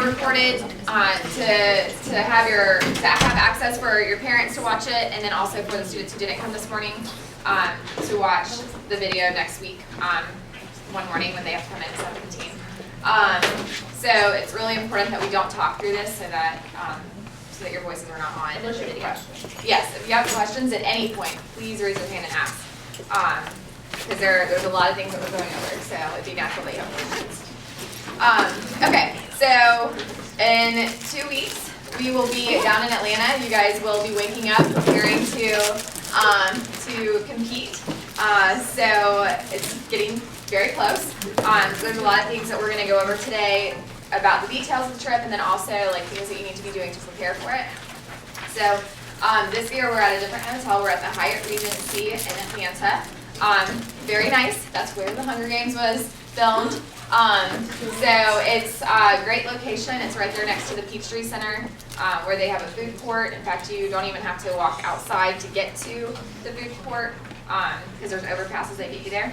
video recorded to have access for your parents to watch it, and then also for the students who didn't come this morning to watch the video next week one morning when they have to come in at 7:15. So it's really important that we don't talk through this so that your voices are not on the video. Yes, if you have questions at any point, please raise your hand and ask. Because there's a lot of things that we're going over, so it'd be natural that you have questions. Okay, so in 2 weeks, we will be down in Atlanta. You guys will be waking up, preparing to compete. So it's getting very close. So there's a lot of things that we're going to go over today about the details of the trip, and then also like things that you need to be doing to prepare for it. So this year we're at a different hotel. We're at the Hyatt Regency in Atlanta. Very nice. That's where the Hunger Games was filmed. So it's a great location. It's right there next to the Peachtree Center, where they have a food court. In fact, you don't even have to walk outside to get to the food court because there's overpasses that get you there.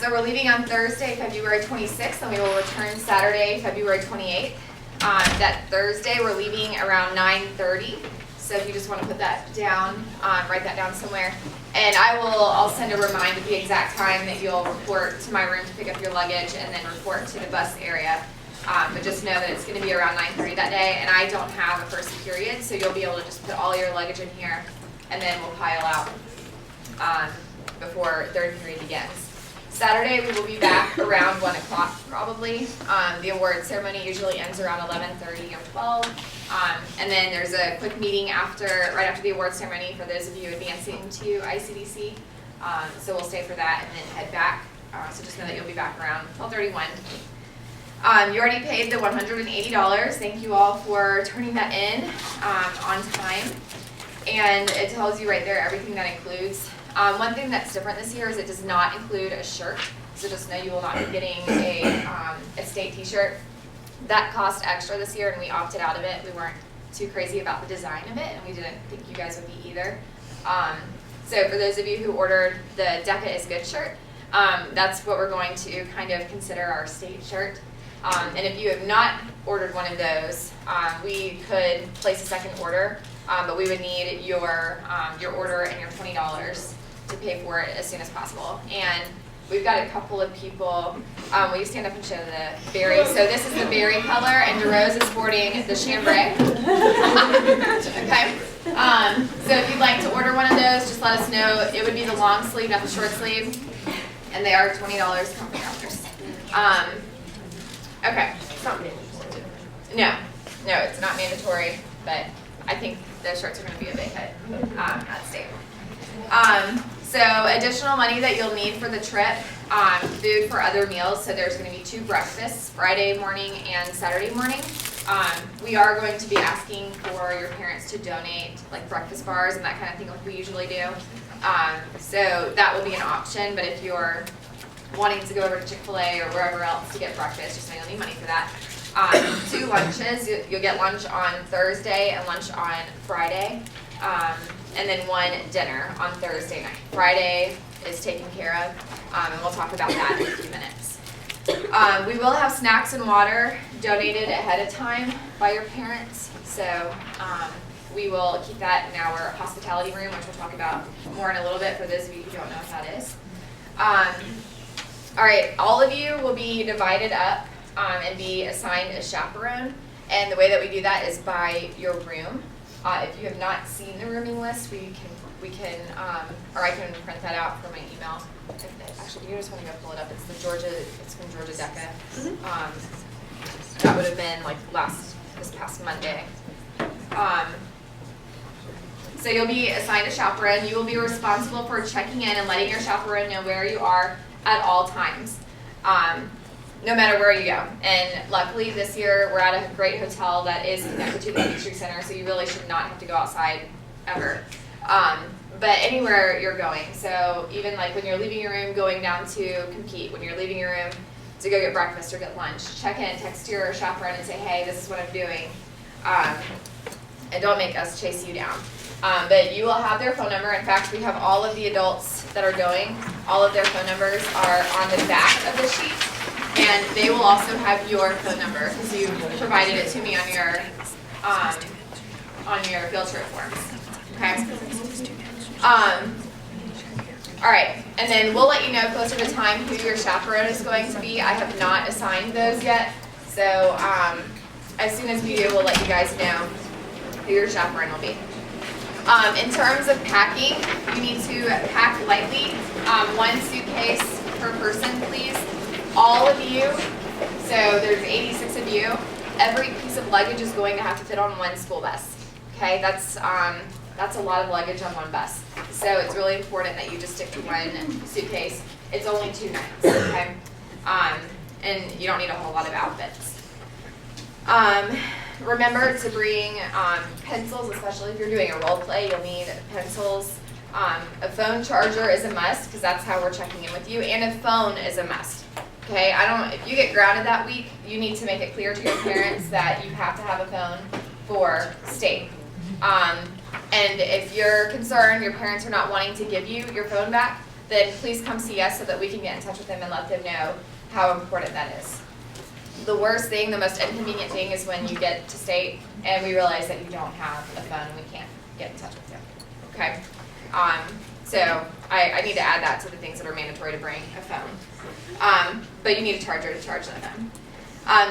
So we're leaving on Thursday, February 26th, and we will return Saturday, February 28th. That Thursday, we're leaving around 9:30. So if you just want to put that down, write that down somewhere. And I'll send a reminder at the exact time that you'll report to my room to pick up your luggage and then report to the bus area. But just know that it's going to be around 9:30 that day, and I don't have a first period, so you'll be able to just put all your luggage in here, and then we'll pile out before third period begins. Saturday, we will be back around 1 o'clock probably. The award ceremony usually ends around 11:30 or 12. And then there's a quick meeting right after the award ceremony for those of you advancing to ICDC. So we'll stay for that and then head back. So just know that you'll be back around 12:31. You already paid the $180. Thank you all for turning that in on time. And it tells you right there everything that includes. One thing that's different this year is it does not include a shirt. So just know you will not be getting a state t-shirt. That cost extra this year, and we opted out of it. We weren't too crazy about the design of it, and we didn't think you guys would be either. So for those of you who ordered the DECA is Good shirt, that's what we're going to kind of consider our state shirt. And if you have not ordered one of those, we could place a second order, but we would need your order and your $20 to pay for it as soon as possible. And we've got a couple of people. Will you stand up and show the berry? So this is the berry color, and DeRose is sporting the chambray. Okay. So if you'd like to order one of those, just let us know. It would be the long sleeve, not the short sleeve, and they are $20 company offers. Okay. No, it's not mandatory, but I think the shirts are going to be a big hit at State. So additional money that you'll need for the trip, food for other meals. So there's going to be 2 breakfasts, Friday morning and Saturday morning. We are going to be asking for your parents to donate like breakfast bars and that kind of thing like we usually do. So that will be an option, but if you're wanting to go over to Chick-fil-A or wherever else to get breakfast, just know you'll need money for that. 2 lunches. You'll get lunch on Thursday and lunch on Friday. And then 1 dinner on Thursday night. Friday is taken care of, and we'll talk about that in a few minutes. We will have snacks and water donated ahead of time by your parents, so we will keep that in our hospitality room, which we'll talk about more in a little bit for those of you who don't know what that is. All right, all of you will be divided up and be assigned a chaperone, and the way that we do that is by your room. If you have not seen the rooming list, we can, or I can print that out for my email. Actually, you just want to go pull it up. It's from Georgia DECA. That would have been like this past Monday. So you'll be assigned a chaperone. You will be responsible for checking in and letting your chaperone know where you are at all times. No matter where you go. And luckily this year we're at a great hotel that is connected to the Peachtree Center, so you really should not have to go outside ever. But anywhere you're going, so even like when you're leaving your room going down to compete, when you're leaving your room to go get breakfast or get lunch, check in, text your chaperone and say, hey, this is what I'm doing. And don't make us chase you down. But you will have their phone number. In fact, we have all of the adults that are going. All of their phone numbers are on the back of the sheet. and they will also have your phone number because you provided it to me on your field trip forms. Okay. All right, and then we'll let you know closer to time who your chaperone is going to be. I have not assigned those yet, so as soon as we do, we'll let you guys know who your chaperone will be. In terms of packing, you need to pack lightly. 1 suitcase per person, please. All of you, so there's 86 of you, every piece of luggage is going to have to fit on 1 school bus. Okay, that's a lot of luggage on 1 bus. So it's really important that you just stick to 1 suitcase. It's only 2 nights, okay? And you don't need a whole lot of outfits. Remember to bring pencils, especially if you're doing a role play, you'll need pencils. A phone charger is a must because that's how we're checking in with you, and a phone is a must. Okay, if you get grounded that week, you need to make it clear to your parents that you have to have a phone for state. And if you're concerned your parents are not wanting to give you your phone back, then please come see us so that we can get in touch with them and let them know how important that is. The worst thing, the most inconvenient thing is when you get to state and we realize that you don't have a phone and we can't get in touch with you. Okay? So I need to add that to the things that are mandatory to bring a phone. But you need a charger to charge the phone.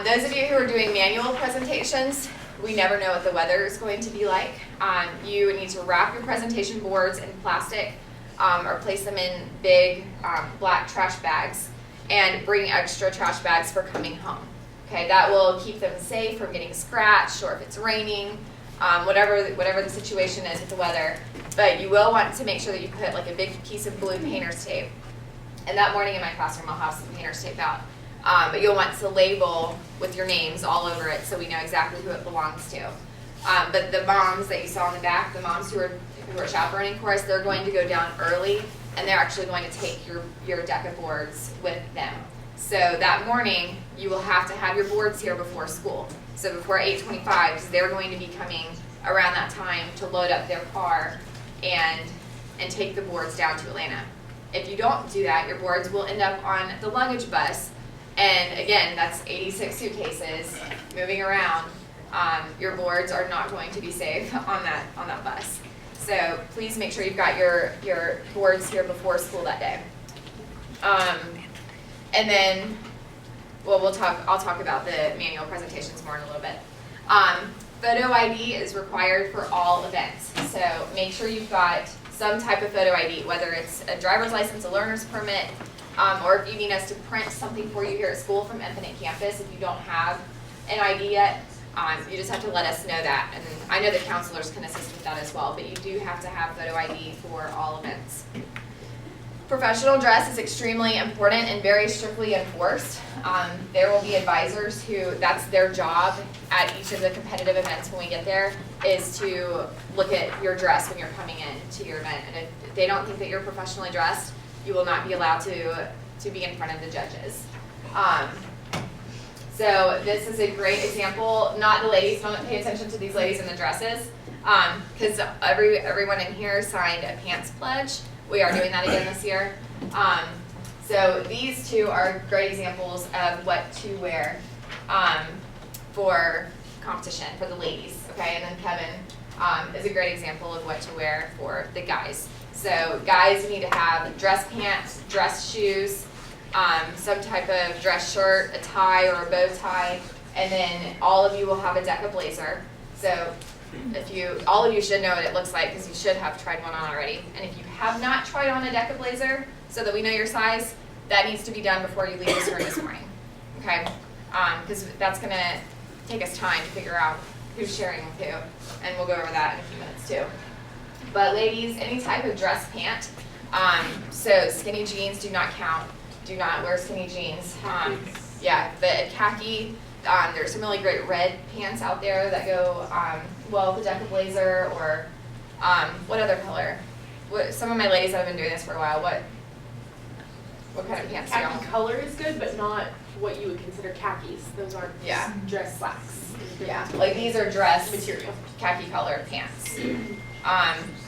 Those of you who are doing manual presentations, we never know what the weather is going to be like. You need to wrap your presentation boards in plastic or place them in big black trash bags and bring extra trash bags for coming home. Okay, that will keep them safe from getting scratched or if it's raining, whatever the situation is with the weather. But you will want to make sure that you put like a big piece of blue painter's tape. And that morning in my classroom I'll have some painter's tape out. But you'll want to label with your names all over it so we know exactly who it belongs to. But the moms that you saw in the back, the moms who are chaperoning for us, they're going to go down early and they're actually going to take your DECA boards with them. So that morning you will have to have your boards here before school. So before 8:25, because they're going to be coming around that time to load up their car and take the boards down to Atlanta. If you don't do that, your boards will end up on the luggage bus. And again, that's 86 suitcases moving around. Your boards are not going to be safe on that bus. So please make sure you've got your boards here before school that day. And then, well, I'll talk about the manual presentations more in a little bit. Photo ID is required for all events. So make sure you've got some type of photo ID, whether it's a driver's license, a learner's permit, or if you need us to print something for you here at school from Infinite Campus. If you don't have an ID yet, you just have to let us know that. And I know the counselors can assist with that as well, but you do have to have photo ID for all events. Professional dress is extremely important and very strictly enforced. There will be advisors who, that's their job at each of the competitive events when we get there, is to look at your dress when you're coming in to your event. And if they don't think that you're professionally dressed, you will not be allowed to be in front of the judges. So this is a great example. Not the ladies, don't pay attention to these ladies in the dresses, because everyone in here signed a pants pledge. We are doing that again this year. So these two are great examples of what to wear for competition, for the ladies, okay? And then Kevin is a great example of what to wear for the guys. So guys need to have dress pants, dress shoes, some type of dress shirt, a tie or a bow tie, and then all of you will have a DECA blazer. So all of you should know what it looks like because you should have tried one on already. And if you have not tried on a DECA blazer, so that we know your size, that needs to be done before you leave this room this morning, okay? Because that's going to take us time to figure out who's sharing with who, and we'll go over that in a few minutes too. But ladies, any type of dress pant, so skinny jeans do not count. Do not wear skinny jeans. Yeah, the khaki, there's some really great red pants out there that go well with the DECA blazer, or what other color? Some of my ladies that have been doing this for a while, what kind of pants do y'all? Khaki color is good, but not what you would consider khakis. Those aren't dress slacks. Yeah, like these are dress material, khaki colored pants.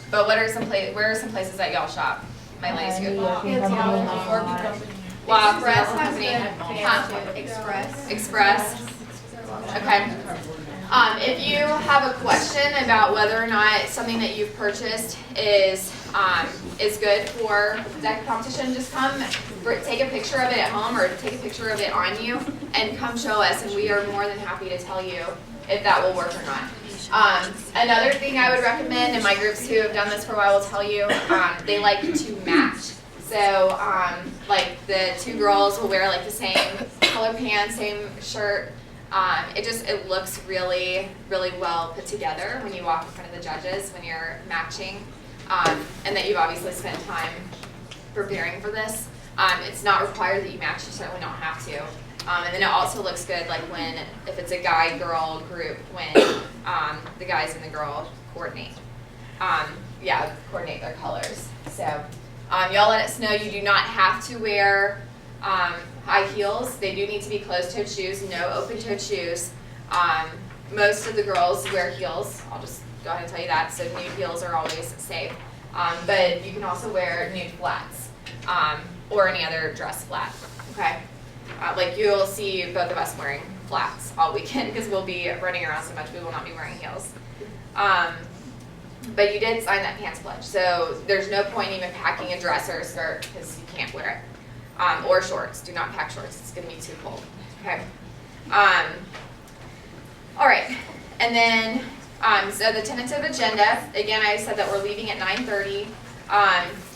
But where are some places that y'all shop? My ladies go. Law Express has company. been Huh? banned. Express. Express. Okay. If you have a question about whether or not something that you've purchased is good for DECA competition, just come take a picture of it at home or take a picture of it on you and come show us, and we are more than happy to tell you if that will work or not. Another thing I would recommend, and my groups who have done this for a while will tell you, they like to match. So like the two girls will wear like the same color pants, same shirt. It looks really, really well put together when you walk in front of the judges when you're matching, and that you've obviously spent time preparing for this. It's not required that you match, you certainly don't have to. And then it also looks good like if it's a guy-girl group, when the guys and the girl coordinate. Coordinate their colors. So y'all let us know you do not have to wear high heels. They do need to be closed-toed shoes, no open-toed shoes. Most of the girls wear heels. I'll just go ahead and tell you that. So nude heels are always safe. But you can also wear nude flats or any other dress flat. Okay. Like you'll see both of us wearing flats all weekend because we'll be running around so much we will not be wearing heels. But you did sign that pants pledge, so there's no point even packing a dress or a skirt because you can't wear it. Or shorts. Do not pack shorts. It's going to be too cold. Okay. All right. And then, so the tentative agenda, again, I said that we're leaving at 9:30.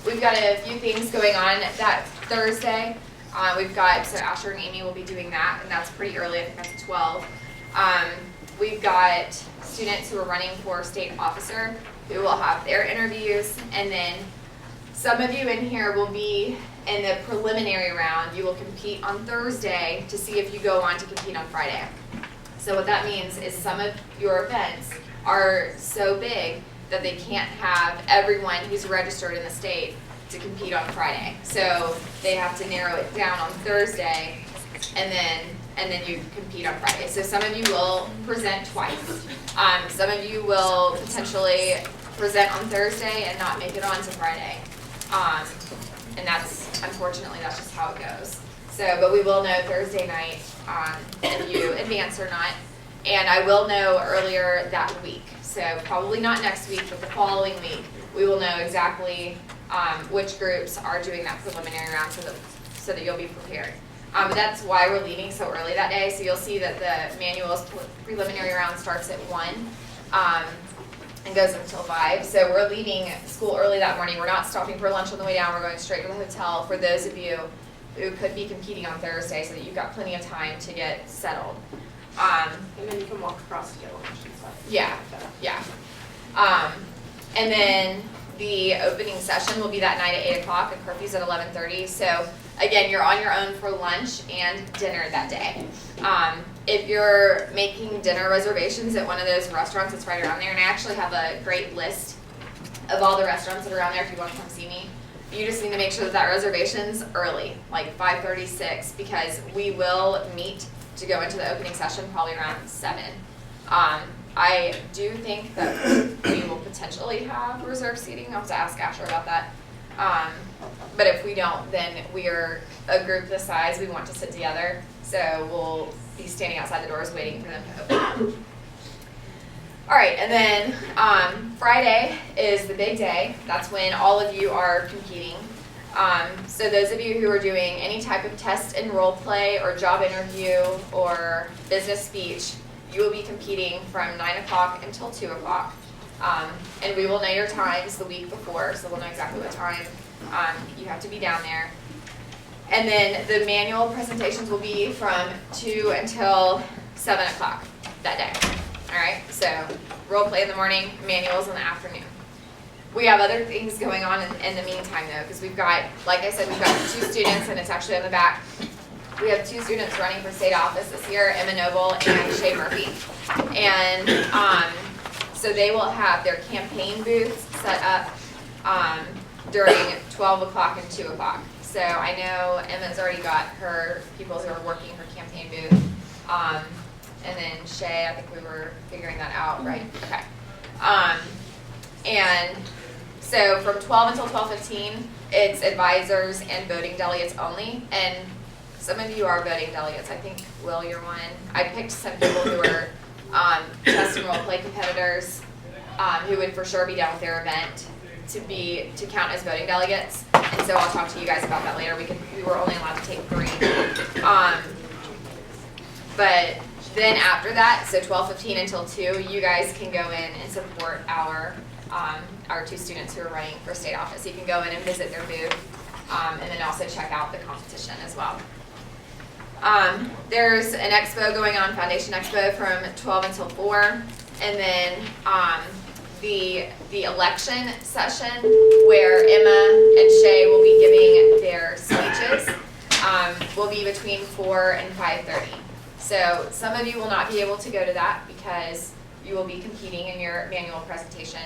We've got a few things going on that Thursday. So Asher and Amy will be doing that, and that's pretty early. I think that's at 12. We've got students who are running for state officer who will have their interviews, and then some of you in here will be in the preliminary round. You will compete on Thursday to see if you go on to compete on Friday. So what that means is some of your events are so big that they can't have everyone who's registered in the state to compete on Friday. So they have to narrow it down on Thursday, and then you compete on Friday. So some of you will present twice. Some of you will potentially present on Thursday and not make it on to Friday. And unfortunately, that's just how it goes. So, but we will know Thursday night if you advance or not. And I will know earlier that week. So probably not next week, but the following week, we will know exactly which groups are doing that preliminary round so that you'll be prepared. But that's why we're leaving so early that day. So you'll see that the manuals preliminary round starts at 1 and goes until 5. So we're leaving school early that morning. We're not stopping for lunch on the way down. We're going straight to the hotel for those of you who could be competing on Thursday so that you've got plenty of time to get settled. And then you can walk across to get lunch and stuff. Yeah. And then the opening session will be that night at 8 o'clock and curfew's at 11:30. So again, you're on your own for lunch and dinner that day. If you're making dinner reservations at one of those restaurants that's right around there, and I actually have a great list of all the restaurants that are around there if you want to come see me, you just need to make sure that reservation's early, like 5:30, 6, because we will meet to go into the opening session probably around 7. I do think that we will potentially have reserved seating. I'll have to ask Asher about that. But if we don't, then we are a group this size. We want to sit together, so we'll be standing outside the doors waiting for them to open. All right, and then Friday is the big day. That's when all of you are competing. So those of you who are doing any type of test and role play or job interview or business speech, you will be competing from 9 o'clock until 2 o'clock. And we will know your times the week before, so we'll know exactly what time you have to be down there. And then the manual presentations will be from 2 until 7 o'clock that day. All right, so role play in the morning, manuals in the afternoon. We have other things going on in the meantime, though, because we've got, like I said, we've got 2 students, and it's actually on the back. We have 2 students running for state office this year, Emma Noble and Shay Murphy. And so they will have their campaign booths set up during 12 o'clock and 2 o'clock. So I know Emma's already got her people who are working her campaign booth. And then Shay, I think we were figuring that out, right? Okay. And So from 12 until 12:15, it's advisors and voting delegates only. And some of you are voting delegates. I think, Will, you're one. I picked some people who are test and role play competitors who would for sure be down with their event to count as voting delegates. And so I'll talk to you guys about that later. We were only allowed to take 3. But then after that, so 12:15 until 2, you guys can go in and support our 2 students who are running for state office. You can go in and visit their booth, and then also check out the competition as well. There's an expo going on, Foundation Expo, from 12 until 4, and then the election session where Emma and Shay will be giving their speeches will be between 4 and 5:30. So some of you will not be able to go to that because you will be competing in your manual presentation.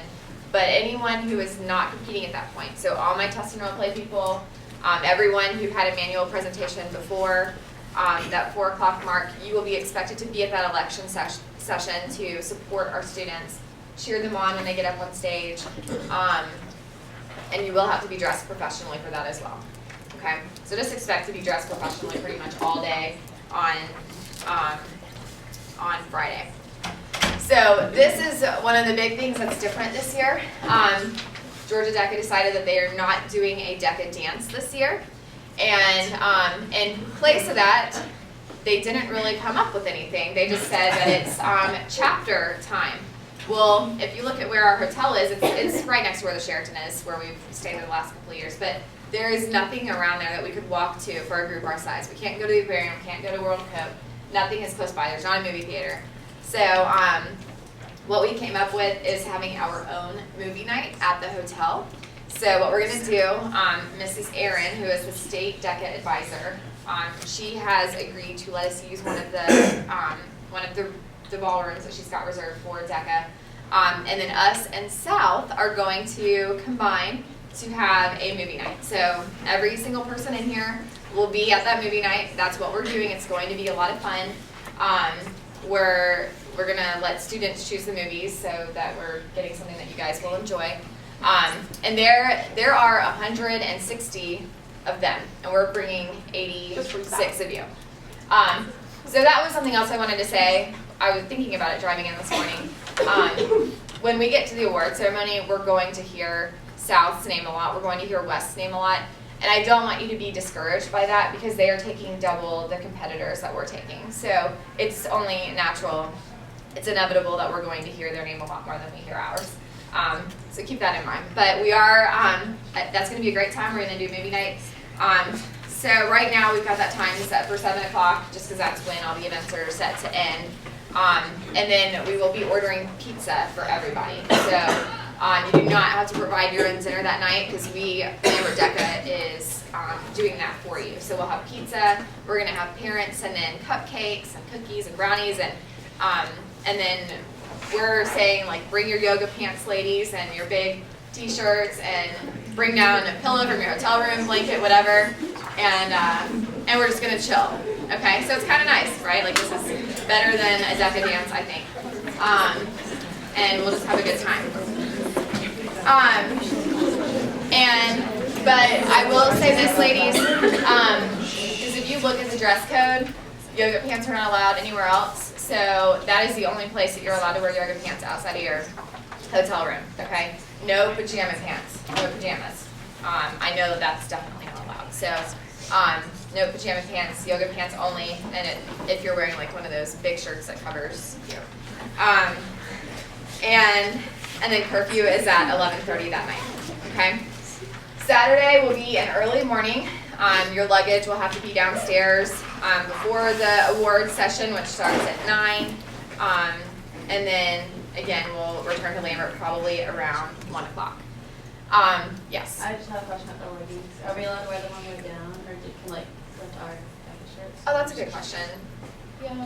But anyone who is not competing at that point, so all my test and role play people, everyone who had a manual presentation before that 4 o'clock mark, you will be expected to be at that election session to support our students, cheer them on when they get up on stage, and you will have to be dressed professionally for that as well. Okay, so just expect to be dressed professionally pretty much all day on Friday. So this is one of the big things that's different this year. Georgia DECA decided that they are not doing a DECA dance this year. And in place of that, they didn't really come up with anything. They just said that it's chapter time. Well, if you look at where our hotel is, it's right next to where the Sheraton is, where we've stayed the last couple of years. But there is nothing around there that we could walk to for a group our size. We can't go to the aquarium, we can't go to World Coke. Nothing is close by. There's not a movie theater. So what we came up with is having our own movie night at the hotel. So what we're going to do, Mrs. Aaron, who is the state DECA advisor, she has agreed to let us use one of the ballrooms that she's got reserved for DECA. And then us and South are going to combine to have a movie night. So every single person in here will be at that movie night. That's what we're doing. It's going to be a lot of fun. We're going to let students choose the movies so that we're getting something that you guys will enjoy. And there are 160 of them, and we're bringing 86 of you. So that was something else I wanted to say. I was thinking about it driving in this morning. When we get to the award ceremony, we're going to hear South's name a lot. We're going to hear West's name a lot. And I don't want you to be discouraged by that because they are taking double the competitors that we're taking. So it's only natural. It's inevitable that we're going to hear their name a lot more than we hear ours. So keep that in mind. But we are, that's going to be a great time. We're going to do movie night. So right now we've got that time set for 7 o'clock just because that's when all the events are set to end. And then we will be ordering pizza for everybody. So you do not have to provide your own dinner that night because Lambert DECA is doing that for you. So we'll have pizza, we're going to have parents, and then cupcakes and cookies and brownies, and then we're saying, like, bring your yoga pants, ladies, and your big t-shirts, and bring down a pillow from your hotel room, blanket, whatever, and we're just going to chill. Okay, so it's kind of nice, right? Like, this is better than a DECA dance, I think. And we'll just have a good time. But I will say this, ladies, because if you look at the dress code, yoga pants are not allowed anywhere else. So that is the only place that you're allowed to wear yoga pants outside of your hotel room, okay? No pajama pants, no pajamas. I know that that's definitely not allowed. So no pajama pants, yoga pants only, and if you're wearing like one of those big shirts that covers you. And then curfew is at 11:30 that night, okay? Saturday will be an early morning. Your luggage will have to be downstairs before the award session, which starts at 9. And then, again, we'll return to Lambert probably around 1 o'clock. Yes? I just have a question about the leggings. Are we allowed to wear them on the way down, or can like rent our shirts? Oh, that's a good question. Yeah. On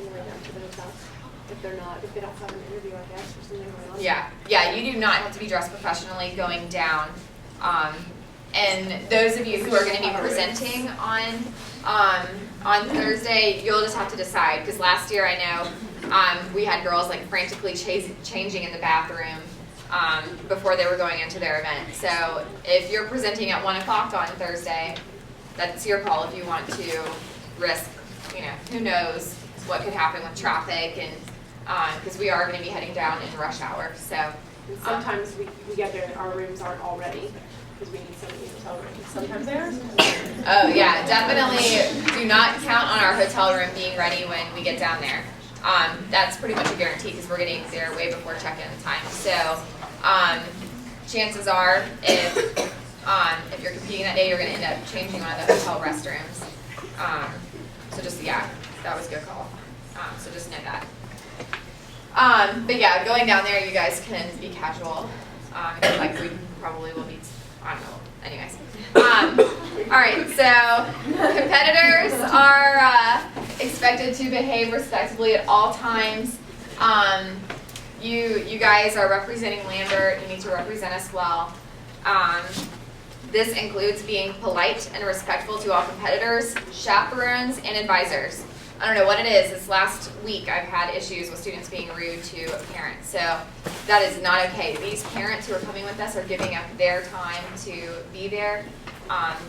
the way down to the hotel. If they don't have an interview, I guess, or something going on. Yeah, you do not have to be dressed professionally going down. And those of you who are going to be presenting on Thursday, you'll just have to decide. Because last year, I know we had girls like frantically changing in the bathroom before they were going into their event. So if you're presenting at 1 o'clock on Thursday, that's your call if you want to risk, who knows what could happen with traffic, and because we are going to be heading down into rush hour. So And sometimes we get there and our rooms aren't all ready because we need so many hotel rooms. Sometimes they are. oh yeah, definitely do not count on our hotel room being ready when we get down there. That's pretty much a guarantee because we're getting there way before check-in time. So chances are, if you're competing that day, you're going to end up changing one of the hotel restrooms. So just, yeah, that was a good call. So just know that. But yeah, going down there, you guys can be casual. Like we probably will be, I don't know. Anyways. All right, so competitors are expected to behave respectfully at all times. You guys are representing Lambert. You need to represent us well. This includes being polite and respectful to all competitors, chaperones, and advisors. I don't know what it is. This last week I've had issues with students being rude to parents. So that is not okay. These parents who are coming with us are giving up their time to be there.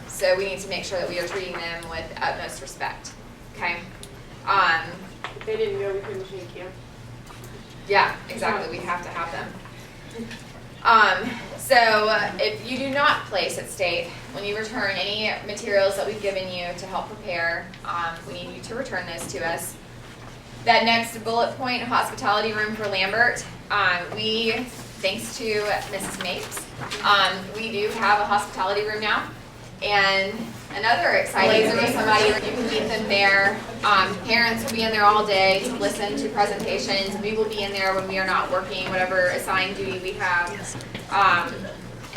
So we need to make sure that we are treating them with utmost respect. Okay? If they didn't go, we couldn't shake you. Yeah, exactly. We have to have them. So if you do not place at state, when you return any materials that we've given you to help prepare, we need you to return those to us. That next bullet point, hospitality room for Lambert, thanks to Mrs. Mapes, we do have a hospitality room now. And another exciting thing, somebody, you can meet them there. Parents will be in there all day to listen to presentations. We will be in there when we are not working, whatever assigned duty we have.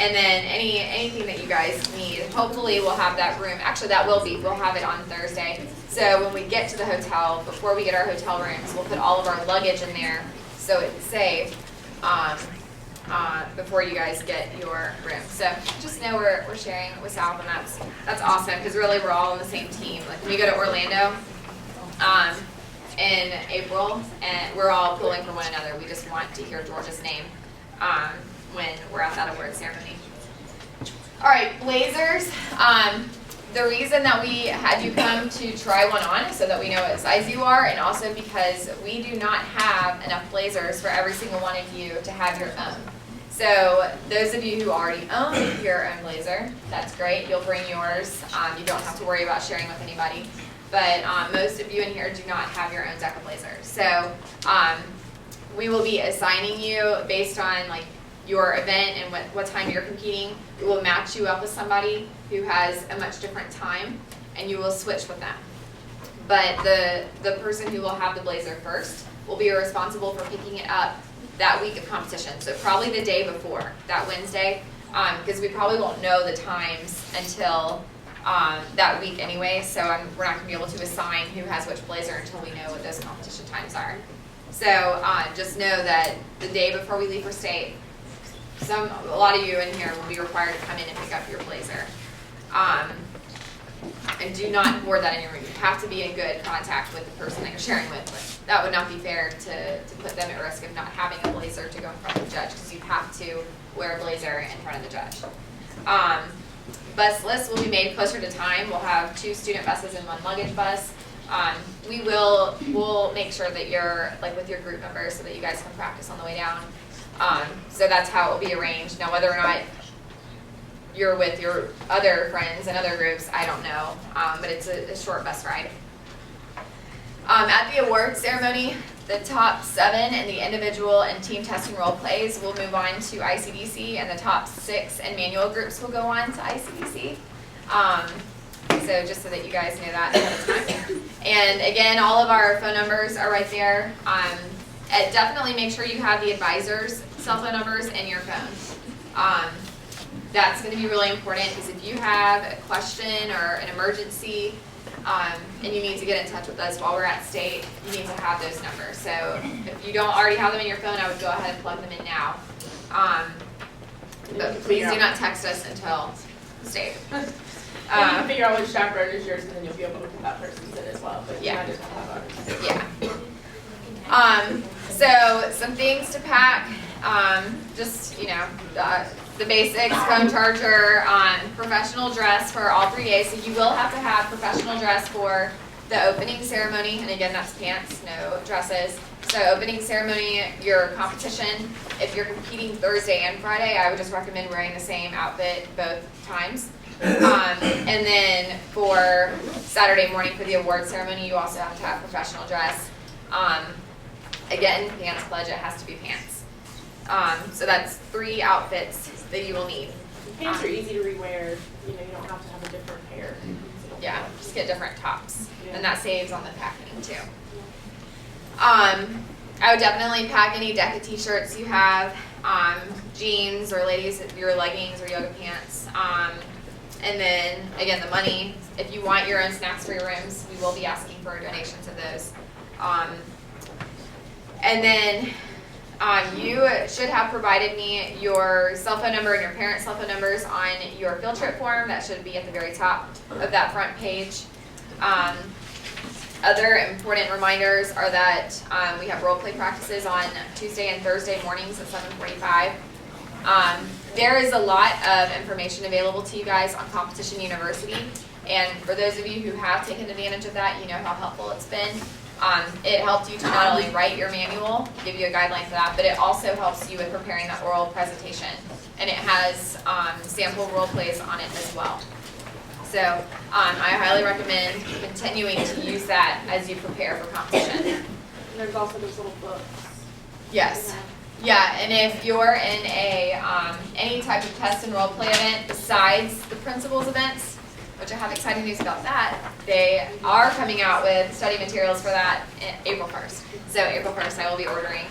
And then anything that you guys need. Hopefully we'll have that room. Actually, we'll have it on Thursday. So when we get to the hotel, before we get our hotel rooms, we'll put all of our luggage in there so it's safe. Before you guys get your room. So just know we're sharing with South, and that's awesome because really we're all on the same team. Like when we go to Orlando in April, and we're all pulling for one another. We just want to hear Georgia's name when we're at that award ceremony. All right, blazers. The reason that we had you come to try one on is so that we know what size you are, and also because we do not have enough blazers for every single one of you to have your own. So those of you who already own your own blazer, that's great. You'll bring yours. You don't have to worry about sharing with anybody. But most of you in here do not have your own DECA blazer. So we will be assigning you based on like your event and what time you're competing. We will match you up with somebody who has a much different time, and you will switch with them. But the person who will have the blazer first will be responsible for picking it up that week of competition. So probably the day before, that Wednesday, because we probably won't know the times until that week anyway, so we're not going to be able to assign who has which blazer until we know what those competition times are. So just know that the day before we leave for state, a lot of you in here will be required to come in and pick up your blazer. And do not board that in your room. You have to be in good contact with the person that you're sharing with. But that would not be fair to put them at risk of not having a blazer to go in front of the judge, because you have to wear a blazer in front of the judge. Bus lists will be made closer to time. We'll have 2 student buses and 1 luggage bus. We'll make sure that you're like with your group members so that you guys can practice on the way down. So that's how it will be arranged. Now, whether or not you're with your other friends and other groups, I don't know, but it's a short bus ride. At the awards ceremony, the top 7 in the individual and team testing role plays will move on to ICDC, and the top 6 in manual groups will go on to ICDC. So just so that you guys know that ahead of time. And again, all of our phone numbers are right there. Definitely make sure you have the advisors' cell phone numbers in your phone. That's going to be really important, because if you have a question or an emergency and you need to get in touch with us while we're at state, you need to have those numbers. So if you don't already have them in your phone, I would go ahead and plug them in now. But please do not text us until state. You can figure out which chaperone is yours, and then you'll be able to put that person's in as well. But yeah. You might just have ours. Yeah. So some things to pack. just, the basics, phone charger, professional dress for all 3 days. So you will have to have professional dress for the opening ceremony, and again, that's pants, no dresses. So opening ceremony, your competition, if you're competing Thursday and Friday, I would just recommend wearing the same outfit both times. And then for Saturday morning for the award ceremony, you also have to have professional dress. Again, pants pledge, it has to be pants. So that's 3 outfits that you will need. Pants are easy to rewear, you don't have to have a different pair. Yeah, just get different tops. Yeah. And that saves on the packing too. I would definitely pack any DECA t-shirts you have, jeans, or ladies, your leggings or yoga pants. And then, again, the money, if you want your own snacks for your rooms, we will be asking for donations of those. And then you should have provided me your cell phone number and your parents' cell phone numbers on your field trip form. That should be at the very top of that front page. Other important reminders are that we have role play practices on Tuesday and Thursday mornings at 7:45. There is a lot of information available to you guys on Competition University, and for those of you who have taken advantage of that, you know how helpful it's been. It helped you to not only write your manual, give you a guideline for that, but it also helps you with preparing that oral presentation, and it has sample role plays on it as well. So I highly recommend continuing to use that as you prepare for competition. And there's also those little books. Yes. Yeah, and if you're in a any type of test and role play event besides the principals events, which I have exciting news about that, they are coming out with study materials for that April 1st. So April 1st I will be ordering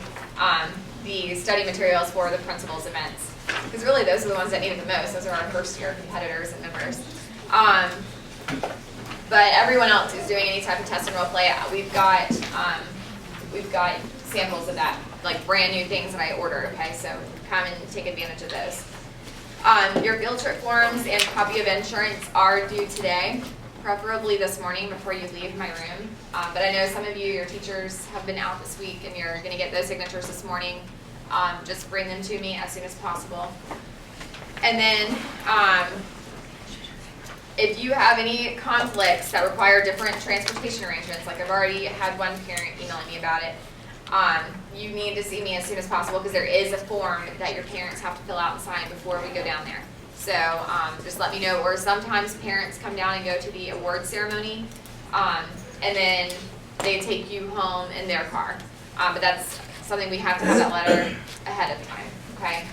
the study materials for the principals events. Because really those are the ones that need it the most. Those are our first year competitors and members. But everyone else who's doing any type of test and role play, we've got samples of that, like brand new things that I ordered, okay? So come and take advantage of those. Your field trip forms and copy of insurance are due today, preferably this morning before you leave my room. But I know some of you, your teachers have been out this week and you're gonna get those signatures this morning. Just bring them to me as soon as possible. And then, if you have any conflicts that require different transportation arrangements, like I've already had one parent emailing me about it, you need to see me as soon as possible because there is a form that your parents have to fill out and sign before we go down there. So just let me know. Or sometimes parents come down and go to the award ceremony, and then they take you home in their car. But that's something we have to have that letter ahead of time, okay?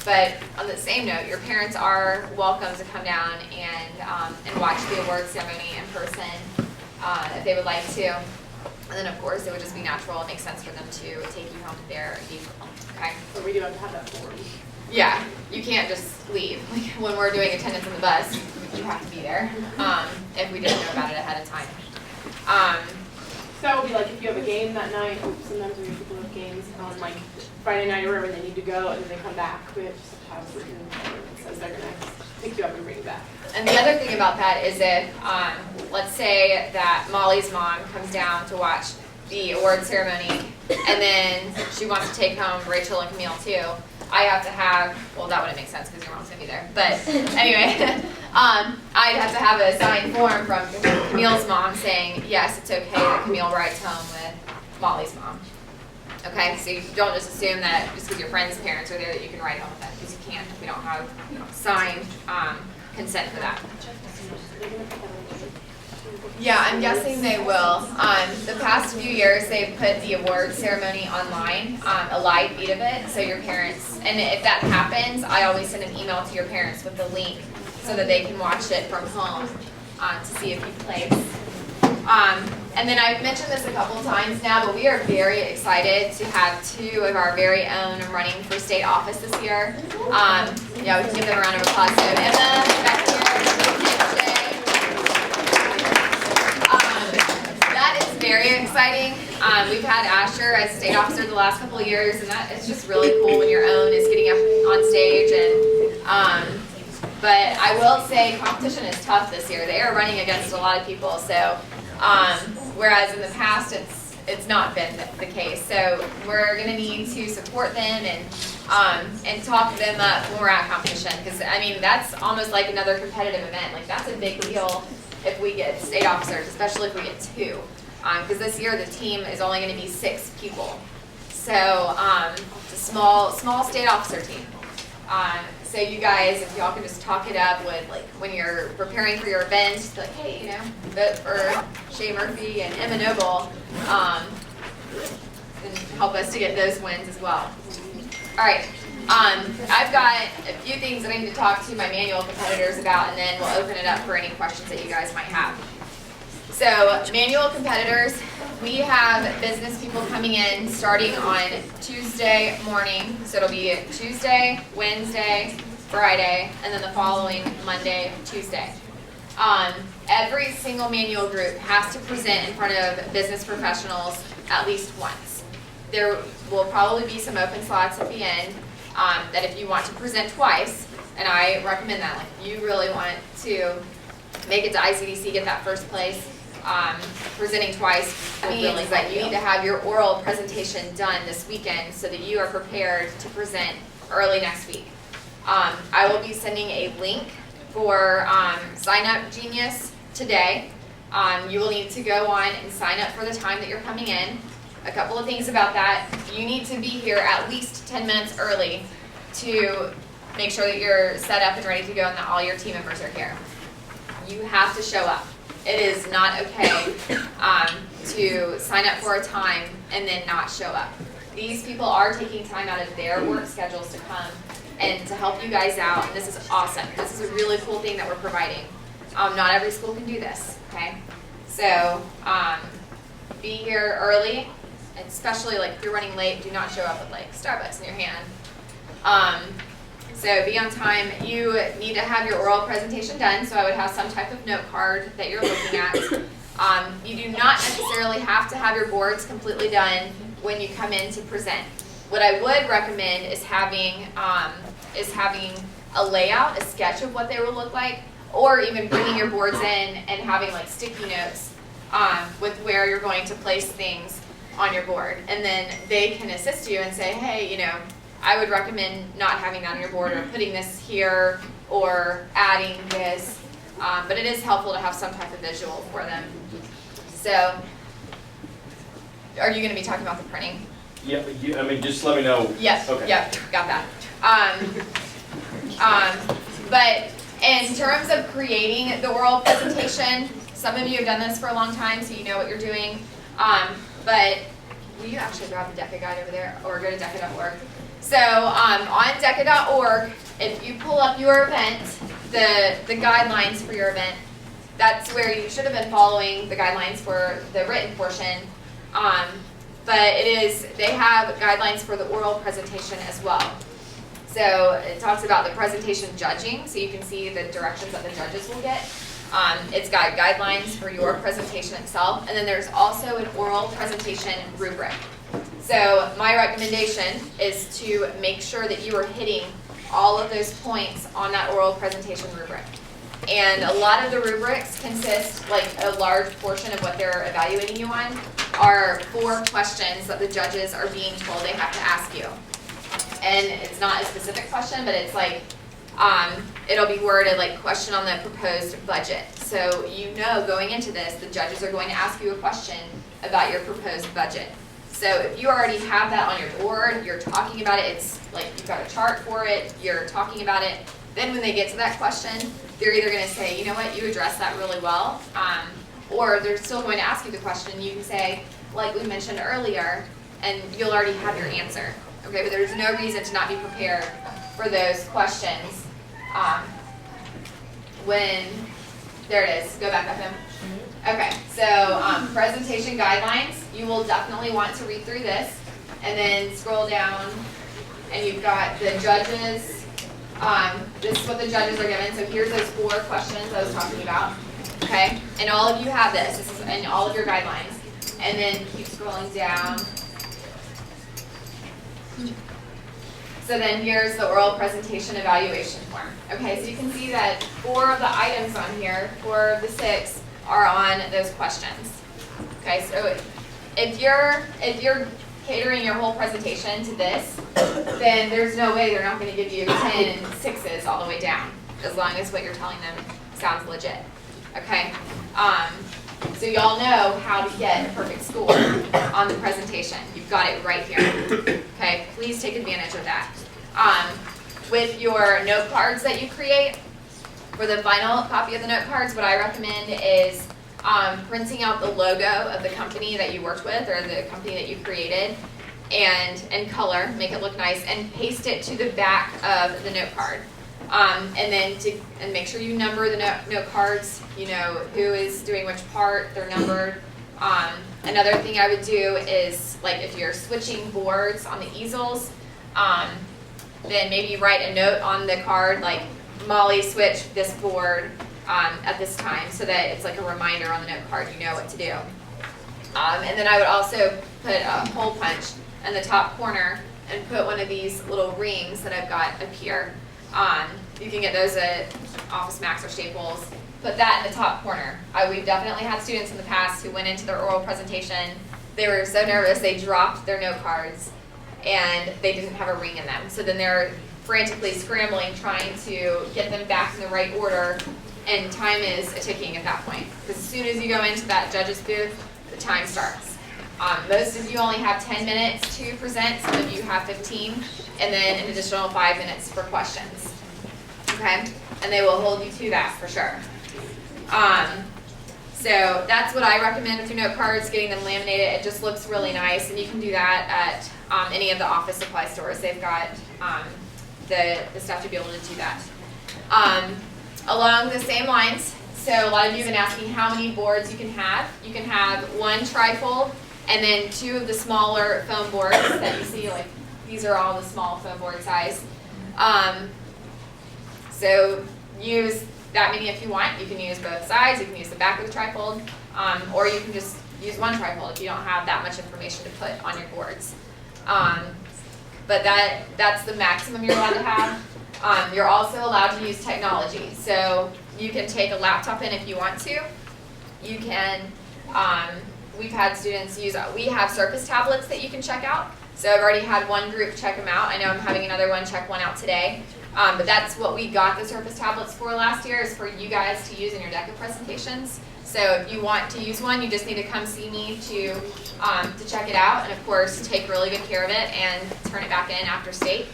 But on the same note, your parents are welcome to come down and watch the award ceremony in person if they would like to. And then, of course, it would just be natural. It makes sense for them to take you home to their vehicle, okay? So we do have to have that form. Yeah, you can't just leave. Like when we're doing attendance on the bus, you have to be there if we didn't know about it ahead of time. So that would be like if you have a game that night, sometimes we have people have games on like Friday night or wherever they need to go and then they come back. We have to have a written form that says they're going to pick you up and bring you back. And the other thing about that is if, let's say that Molly's mom comes down to watch the award ceremony and then she wants to take home Rachel and Camille too, I have to have, well that wouldn't make sense because your mom's going to be there, but anyway, I'd have to have a signed form from Camille's mom saying, yes, it's okay that Camille rides home with Molly's mom. Okay, so you don't just assume that just because your friend's parents are there that you can ride home with them, because you can't. We don't have signed consent for that. Yeah, I'm guessing they will. The past few years, they've put the award ceremony online, a live feed of it, so your parents, and if that happens, I always send an email to your parents with the link so that they can watch it from home to see if you've played. And then I've mentioned this a couple times now, but we are very excited to have 2 of our very own running for state office this year. Yeah, we can give them a round of applause. So Emma, back here, Jay. That is very exciting. We've had Asher as state officer the last couple of years, and that is just really cool when your own is getting up on stage. And but I will say competition is tough this year. They are running against a lot of people, so whereas in the past it's not been the case. So we're gonna need to support them and talk them up when we're at competition, because I mean that's almost like another competitive event. Like that's a big deal if we get state officers, especially if we get 2, because this year the team is only going to be 6 people. So it's a small state officer team. So you guys, if y'all can just talk it up with, like, when you're preparing for your event, just be like, hey, you know, vote for Shay Murphy and Emma Noble, and help us to get those wins as well. All right, I've got a few things that I need to talk to my manual competitors about, and then we'll open it up for any questions that you guys might have. So manual competitors, we have business people coming in starting on Tuesday morning. So it'll be Tuesday, Wednesday, Friday, and then the following Monday, Tuesday. Every single manual group has to present in front of business professionals at least once. There will probably be some open slots at the end that if you want to present twice, and I recommend that, like if you really want to make it to ICDC, get that first place, presenting twice means that you need to have your oral presentation done this weekend so that you are prepared to present early next week. I will be sending a link for Sign Up Genius today. You will need to go on and sign up for the time that you're coming in. A couple of things about that. You need to be here at least 10 minutes early to make sure that you're set up and ready to go and that all your team members are here. You have to show up. It is not okay to sign up for a time and then not show up. These people are taking time out of their work schedules to come and to help you guys out, and this is awesome. This is a really cool thing that we're providing. Not every school can do this, okay? So be here early, and especially like if you're running late, do not show up with like Starbucks in your hand. So be on time. You need to have your oral presentation done, so I would have some type of note card that you're looking at. You do not necessarily have to have your boards completely done when you come in to present. What I would recommend is having a layout, a sketch of what they will look like, or even bringing your boards in and having like sticky notes with where you're going to place things on your board. And then they can assist you and say, hey, you know, I would recommend not having that on your board or putting this here or adding this. But it is helpful to have some type of visual for them. So, are you going to be talking about the printing? Yeah, I mean, just let me know. Yes, okay. Yep, got that. But in terms of creating the oral presentation, some of you have done this for a long time, so you know what you're doing. But will you actually grab the DECA guide over there, or go to DECA.org? So on DECA.org, if you pull up your event, the guidelines for your event, that's where you should have been following the guidelines for the written portion. But they have guidelines for the oral presentation as well. So it talks about the presentation judging, so you can see the directions that the judges will get. It's got guidelines for your presentation itself, and then there's also an oral presentation rubric. So my recommendation is to make sure that you are hitting all of those points on that oral presentation rubric. And a lot of the rubrics consist, like a large portion of what they're evaluating you on, are 4 questions that the judges are being told they have to ask you. And it's not a specific question, but it's like, it'll be worded like question on the proposed budget. So you know going into this, the judges are going to ask you a question about your proposed budget. So if you already have that on your board, you're talking about it, it's like you've got a chart for it, you're talking about it, then when they get to that question, they're either going to say, you know what, you addressed that really well, or they're still going to ask you the question, and you can say, like we mentioned earlier, and you'll already have your answer. Okay, but there's no reason to not be prepared for those questions. There it is, go back up him. Okay, so presentation guidelines, you will definitely want to read through this, and then scroll down, and you've got the judges. This is what the judges are given, so here's those 4 questions I was talking about. Okay, and all of you have this is in all of your guidelines. And then keep scrolling down. So then here's the oral presentation evaluation form. Okay, so you can see that 4 of the items on here, 4 of the 6, are on those questions. Okay, so if you're catering your whole presentation to this, then there's no way they're not going to give you 10 sixes all the way down, as long as what you're telling them sounds legit. Okay? So y'all know how to get a perfect score on the presentation. You've got it right here. Okay? Please take advantage of that. With your note cards that you create, for the final copy of the note cards, what I recommend is printing out the logo of the company that you worked with or the company that you created and color, make it look nice, and paste it to the back of the note card. And then make sure you number the note cards, you know, who is doing which part, they're numbered. Another thing I would do is, like, if you're switching boards on the easels, then maybe write a note on the card, like, Molly switched this board at this time, so that it's like a reminder on the note card, you know what to do. And then I would also put a hole punch in the top corner and put one of these little rings that I've got up here. You can get those at Office Max or Staples. Put that in the top corner. We've definitely had students in the past who went into their oral presentation. They were so nervous they dropped their note cards and they didn't have a ring in them. So then they're frantically scrambling trying to get them back in the right order, and time is ticking at that point. Because as soon as you go into that judge's booth, the time starts. Most of you only have 10 minutes to present, some of you have 15, and then an additional 5 minutes for questions. Okay? And they will hold you to that for sure. So that's what I recommend with your note cards, getting them laminated. It just looks really nice, and you can do that at any of the office supply stores. They've got the stuff to be able to do that. Along the same lines, so a lot of you have been asking how many boards you can have. You can have one trifold and then 2 of the smaller foam boards that you see, like these are all the small foam board size. So use that many if you want. You can use both sides, you can use the back of the trifold, or you can just use one trifold if you don't have that much information to put on your boards. But that's the maximum you're allowed to have. You're also allowed to use technology. So you can take a laptop in if you want to. You can, we've had students use, we have Surface tablets that you can check out. So I've already had one group check them out. I know I'm having another one check one out today. But that's what we got the Surface tablets for last year, is for you guys to use in your DECA presentations. So if you want to use one, you just need to come see me to check it out, and of course take really good care of it and turn it back in after state.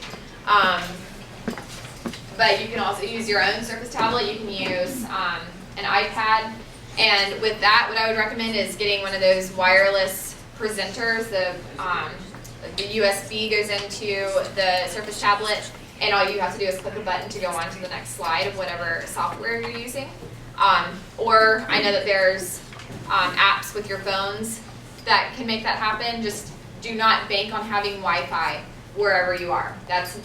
But you can also use your own Surface tablet. You can use an iPad, and with that, what I would recommend is getting one of those wireless presenters. The USB goes into the Surface tablet, and all you have to do is click a button to go on to the next slide of whatever software you're using. Or I know that there's apps with your phones that can make that happen. Just do not bank on having Wi-Fi wherever you are. That's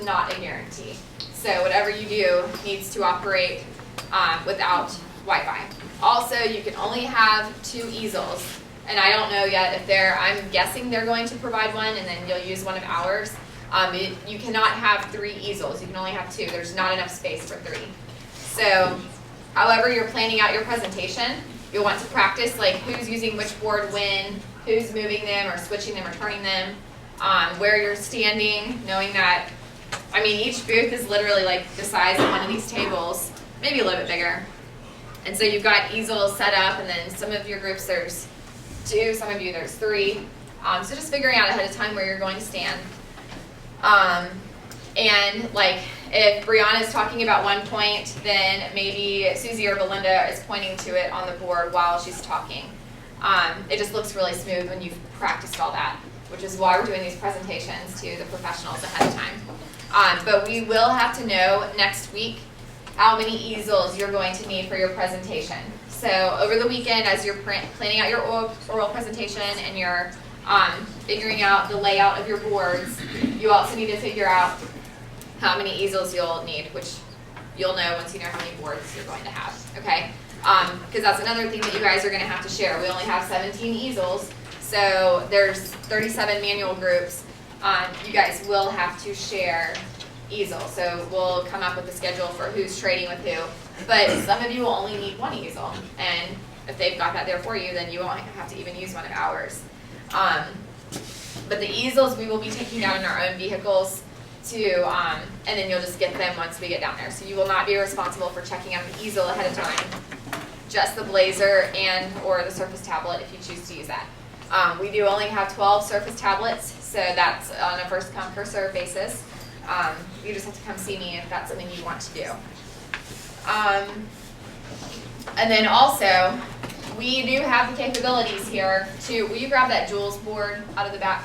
not a guarantee. So whatever you do needs to operate without Wi-Fi. Also, you can only have 2 easels. And I don't know yet if I'm guessing they're going to provide one, and then you'll use one of ours. You cannot have 3 easels. You can only have 2. There's not enough space for 3. So however you're planning out your presentation, you'll want to practice like who's using which board when, who's moving them or switching them or turning them, where you're standing, knowing that, I mean, each booth is literally like the size of one of these tables, maybe a little bit bigger. And so you've got easels set up, and then some of your groups there's 2, some of you there's 3. So just figuring out ahead of time where you're going to stand. And like if Brianna's talking about one point, then maybe Susie or Belinda is pointing to it on the board while she's talking. It just looks really smooth when you've practiced all that, which is why we're doing these presentations to the professionals ahead of time. But we will have to know next week how many easels you're going to need for your presentation. So over the weekend, as you're planning out your oral presentation and you're figuring out the layout of your boards, you also need to figure out how many easels you'll need, which you'll know once you know how many boards you're going to have, okay? Because that's another thing that you guys are going to have to share. We only have 17 easels, so there's 37 manual groups. You guys will have to share easels, so we'll come up with a schedule for who's trading with who. But some of you will only need 1 easel, and if they've got that there for you, then you won't have to even use one of ours. But the easels we will be taking down in our own vehicles to, and then you'll just get them once we get down there. So you will not be responsible for checking out the easel ahead of time, just the Blazer and or the Surface tablet if you choose to use that. We do only have 12 Surface tablets, so that's on a first come, first serve basis. You just have to come see me if that's something you want to do. And then also, we do have the capabilities here to, will you grab that Jules board out of the back?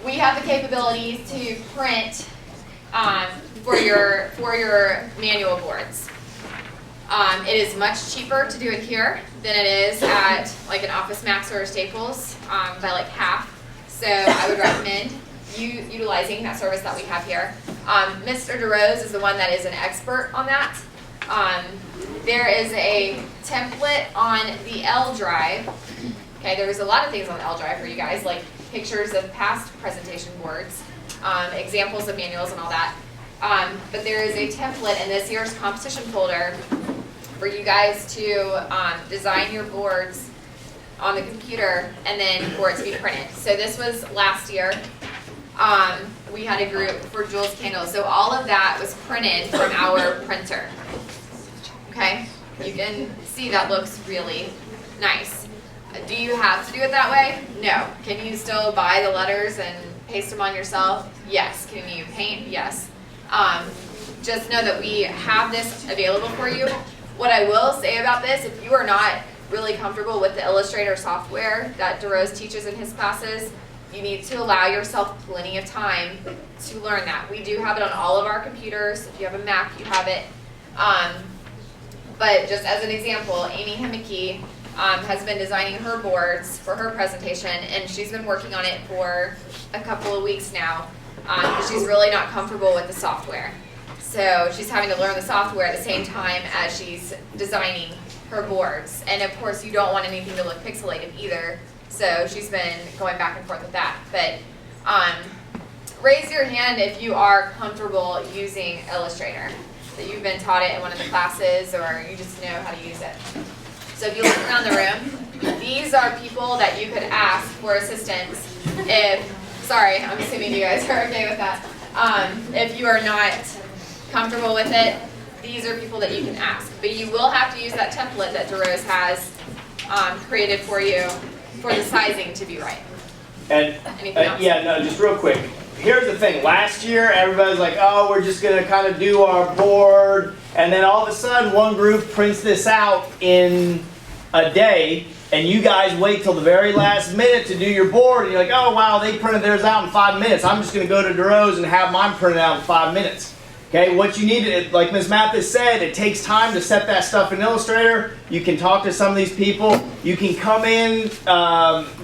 We have the capabilities to print for your manual boards. It is much cheaper to do it here than it is at like an Office Max or a Staples by like half. So I would recommend you utilizing that service that we have here. Mr. DeRose is the one that is an expert on that. There is a template on the L drive. Okay, there's a lot of things on the L drive for you guys, like pictures of past presentation boards, examples of manuals and all that. But there is a template in this year's competition folder for you guys to design your boards on the computer and then for it to be printed. So this was last year. We had a group for Jules Candles. So all of that was printed from our printer. Okay, you can see that looks really nice. Do you have to do it that way? No. Can you still buy the letters and paste them on yourself? Yes. Can you paint? Yes. Just know that we have this available for you. What I will say about this, if you are not really comfortable with the Illustrator software that DeRose teaches in his classes, you need to allow yourself plenty of time to learn that. We do have it on all of our computers. If you have a Mac, you have it. But just as an example, Amy Hemmicky has been designing her boards for her presentation, and she's been working on it for a couple of weeks now. She's really not comfortable with the software. So she's having to learn the software at the same time as she's designing her boards. And of course, you don't want anything to look pixelated either. So she's been going back and forth with that. But raise your hand if you are comfortable using Illustrator, that you've been taught it in one of the classes or you just know how to use it. So if you look around the room, these are people that you could ask for assistance if, sorry, I'm assuming you guys are okay with that. If you are not comfortable with it, these are people that you can ask. But you will have to use that template that DeRose has created for you for the sizing to be right. And Anything else? yeah, no, just real quick. Here's the thing. Last year, everybody's like, oh, we're just going to kind of do our board. And then all of a sudden, one group prints this out in a day. And you guys wait till the very last minute to do your board. And you're like, oh, wow, they printed theirs out in 5 minutes. I'm just going to go to DeRose and have mine printed out in 5 minutes. Okay, what you need to, like Ms. Mathis said, it takes time to set that stuff in Illustrator. You can talk to some of these people. You can come in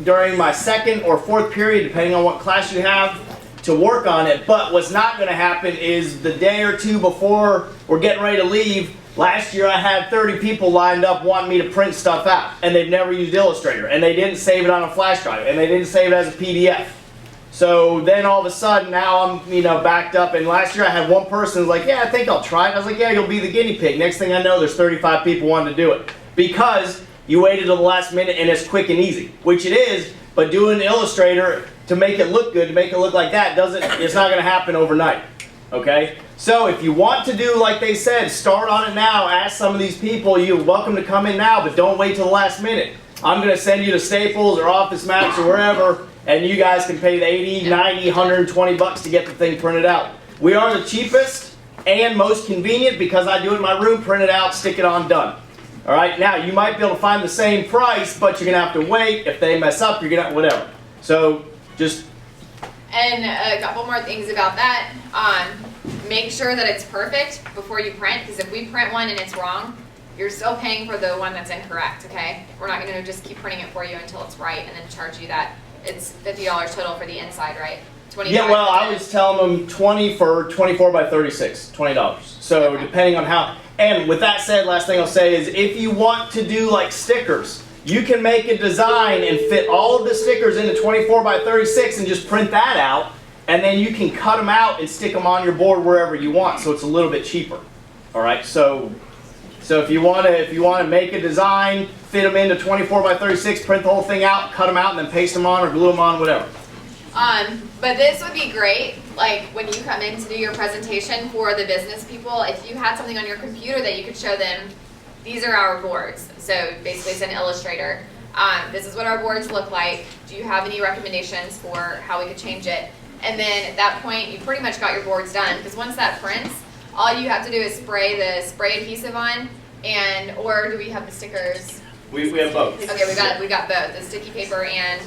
during my second or fourth period, depending on what class you have, to work on it. But what's not going to happen is the day or two before we're getting ready to leave, last year I had 30 people lined up wanting me to print stuff out, and they've never used Illustrator, and they didn't save it on a flash drive, and they didn't save it as a PDF. So then all of a sudden now I'm, backed up, and last year I had one person who's like, yeah, I think I'll try it. I was like, yeah, you'll be the guinea pig. Next thing I know, there's 35 people wanting to do it because you waited till the last minute and it's quick and easy, which it is, but doing Illustrator to make it look good, to make it look like that, it's not going to happen overnight, okay? So if you want to do, like they said, start on it now, ask some of these people, you're welcome to come in now, but don't wait till the last minute. I'm going to send you to Staples or Office Max or wherever, and you guys can pay the 80, 90, 120 bucks to get the thing printed out. We are the cheapest and most convenient because I do it in my room, print it out, stick it on, done. All right, now you might be able to find the same price, but you're going to have to wait. If they mess up, you're going to, whatever. So just... And a couple more things about that. Make sure that it's perfect before you print, because if we print one and it's wrong, you're still paying for the one that's incorrect, okay? We're not going to just keep printing it for you until it's right and then charge you that. It's $50 total for the inside, right? $25. Yeah, well, I was telling them 20 for 24 by 36, $20. So Okay. depending on how, and with that said, last thing I'll say is if you want to do like stickers, you can make a design and fit all of the stickers into 24 by 36 and just print that out, and then you can cut them out and stick them on your board wherever you want, so it's a little bit cheaper. All right, so if you want to make a design, fit them into 24 by 36, print the whole thing out, cut them out, and then paste them on or glue them on, whatever. But this would be great, like when you come in to do your presentation for the business people, if you had something on your computer that you could show them, these are our boards. So basically it's an illustrator. This is what our boards look like. Do you have any recommendations for how we could change it? And then at that point, you pretty much got your boards done, because once that prints, all you have to do is spray the spray adhesive on, or do we have the stickers? We have both. Okay, we got both, the sticky paper and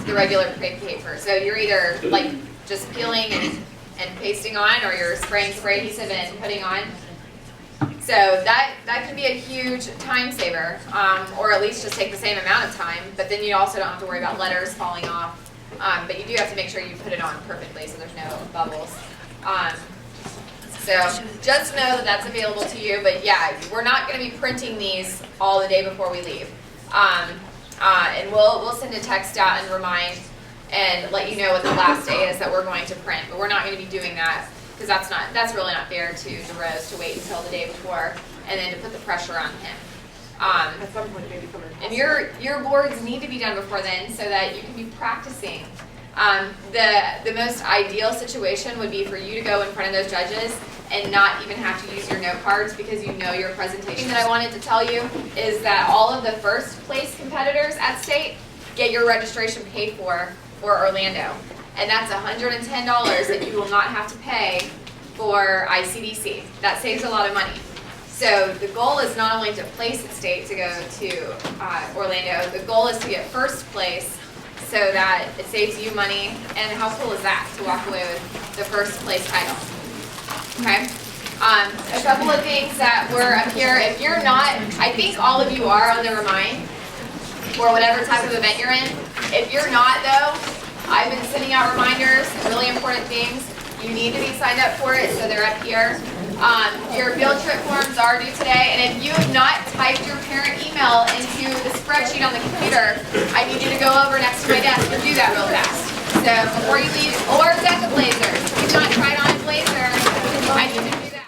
the regular paper. So you're either like just peeling and pasting on, or you're spraying spray adhesive and putting on. So that can be a huge time saver, or at least just take the same amount of time, but then you also don't have to worry about letters falling off. But you do have to make sure you put it on perfectly so there's no bubbles. So just know that that's available to you, but yeah, we're not going to be printing these all the day before we leave. And we'll send a text out and remind and let you know what the last day is that we're going to print, but we're not going to be doing that because that's really not fair to DeRose to wait until the day before and then to put the pressure on him. At some point, maybe come in. And your boards need to be done before then so that you can be practicing. The most ideal situation would be for you to go in front of those judges and not even have to use your note cards because you know your presentation. That I wanted to tell you is that all of the first place competitors at state get your registration paid for Orlando. And that's $110 that you will not have to pay for ICDC. That saves a lot of money. So the goal is not only to place at state to go to Orlando, the goal is to get first place so that it saves you money. And how cool is that to walk away with the first place title? Okay. A couple of things that were up here. If you're not, I think all of you are on the Remind or whatever type of event you're in. If you're not though, I've been sending out reminders, really important things. You need to be signed up for it, so they're up here. Your field trip forms are due today, and if you have not typed your parent email into the spreadsheet on the computer, I need you to go over next to my desk and do that real fast. So before you leave, or DECA Blazers,